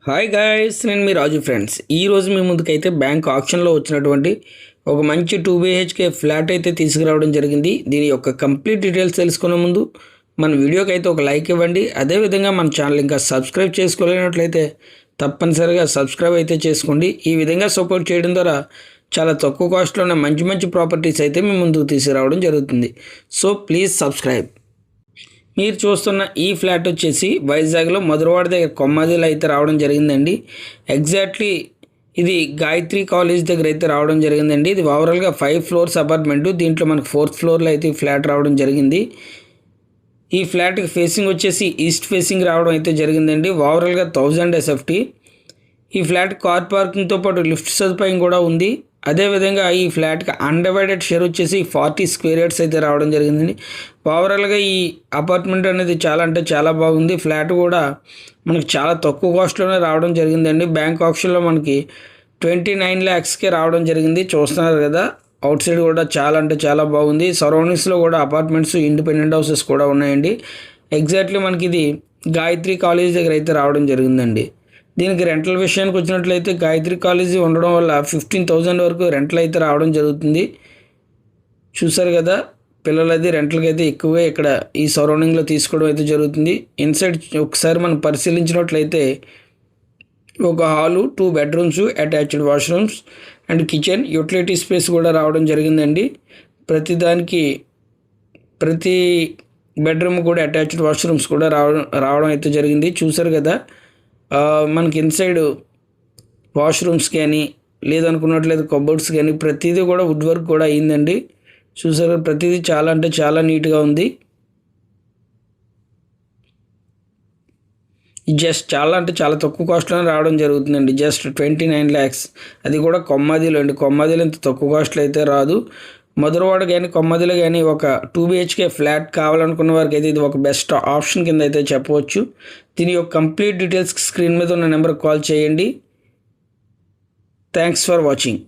Hi guys, నేను మీ రాజు friends. ఈరోజు మీ ముందుకైతే బ్యాంక్ ఆప్షన్లో వచ్చినటువంటి ఒక మంచి 2 BHK ఫ్లాట్ అయితే తీసుకురావడం జరిగింది. దీని యొక్క కంప్లీట్ డీటెయిల్స్ తెలుసుకునే ముందు మన వీడియోకి అయితే ఒక లైక్ ఇవ్వండి. అదేవిధంగా మన ఛానల్ ఇంకా సబ్స్క్రైబ్ చేసుకోలేనట్లయితే తప్పనిసరిగా సబ్స్క్రైబ్ అయితే చేసుకోండి. ఈ విధంగా సపోర్ట్ చేయడం ద్వారా చాలా తక్కువ కాస్ట్లోనే మంచి మంచి ప్రాపర్టీస్ అయితే మీ ముందుకు తీసుకురావడం జరుగుతుంది. So please subscribe. మీరు చూస్తున్న ఈ ఫ్లాట్ వచ్చేసి వైజాగ్లో మధురవాడ దగ్గర కొమ్మదిలో అయితే రావడం జరిగిందండి. ఎగ్జాక్ట్లీ ఇది గాయత్రి కాలేజ్ దగ్గర అయితే రావడం జరిగిందండి. ఇది ఓవరాల్గా 5 ఫ్లోర్స్ అపార్ట్మెంటు. దీంట్లో మనకు 4th ఫ్లోర్లో అయితే ఈ ఫ్లాట్ రావడం జరిగింది. ఈ ఫ్లాట్కి ఫేసింగ్ వచ్చేసి ఈస్ట్ ఫేసింగ్ రావడం అయితే జరిగిందండి. ఓవరాల్గా 1000 SFT. ఈ ఫ్లాట్ కార్ పార్కింగ్తో పాటు లిఫ్ట్ సదుపాయం కూడా ఉంది. అదేవిధంగా ఈ ఫ్లాట్కి అన్డివైడెడ్ షేర్ వచ్చేసి 40 స్క్వేర్ యార్డ్స్ అయితే రావడం జరిగిందండి. ఓవరాల్గా ఈ అపార్ట్మెంట్ అనేది చాలా అంటే చాలా బాగుంది. ఫ్లాట్ కూడా మనకి చాలా తక్కువ కాస్ట్లోనే రావడం జరిగిందండి. బ్యాంక్ ఆప్షన్లో మనకి 29 lakhsకే రావడం జరిగింది. చూస్తున్నారు కదా, అవుట్ సైడ్ కూడా చాలా అంటే చాలా బాగుంది. సరౌండింగ్స్లో కూడా అపార్ట్మెంట్స్, ఇండిపెండెంట్ హౌసెస్ కూడా ఉన్నాయండి. ఎగ్జాక్ట్లీ మనకి ఇది గాయత్రి కాలేజ్ దగ్గర అయితే రావడం జరిగిందండి. దీనికి రెంటల్ విషయానికి వచ్చినట్లయితే గాయత్రి కాలేజీ ఉండడం వల్ల 15,000 వరకు రెంటల్ అయితే రావడం జరుగుతుంది. చూసారు కదా, పిల్లలది రెంటల్కి అయితే ఎక్కువగా ఇక్కడ ఈ సరౌండింగ్లో తీసుకోవడం అయితే జరుగుతుంది. ఇన్సైడ్ ఒకసారి మనం పరిశీలించినట్లయితే ఒక hall, 2 bedrooms, attached washrooms and kitchen, utility space కూడా రావడం జరిగిందండి. ప్రతి బెడ్రూమ్ కూడా అటాచ్డ్ వాష్రూమ్స్ కూడా రావడం అయితే జరిగింది. చూసారు కదా, మనకి ఇన్సైడ్ వాష్రూమ్స్ కానీ లేదనుకున్నట్లయితే కబోర్డ్స్ కానీ ప్రతిదీ కూడా వుడ్ వర్క్ కూడా అయిందండి. చూసారు, ప్రతిదీ చాలా అంటే చాలా నీట్గా ఉంది. జస్ట్ చాలా అంటే చాలా తక్కువ కాస్ట్లోనే రావడం జరుగుతుందండి. జస్ట్ 29 lakhs, అది కూడా కొమ్మదిలో అండి. కొమ్మదిలో ఇంత తక్కువ కాస్ట్లో అయితే రాదు. మధురవాడ కానీ కొమ్మదిలో కానీ ఒక 2 BHK ఫ్లాట్ కావాలనుకున్న వారికి అయితే ఇది ఒక బెస్ట్ ఆప్షన్ కింద అయితే చెప్పవచ్చు. దీని యొక్క కంప్లీట్ డీటెయిల్స్ స్క్రీన్ మీద ఉన్న నెంబర్కి కాల్ చేయండి. Thanks for watching.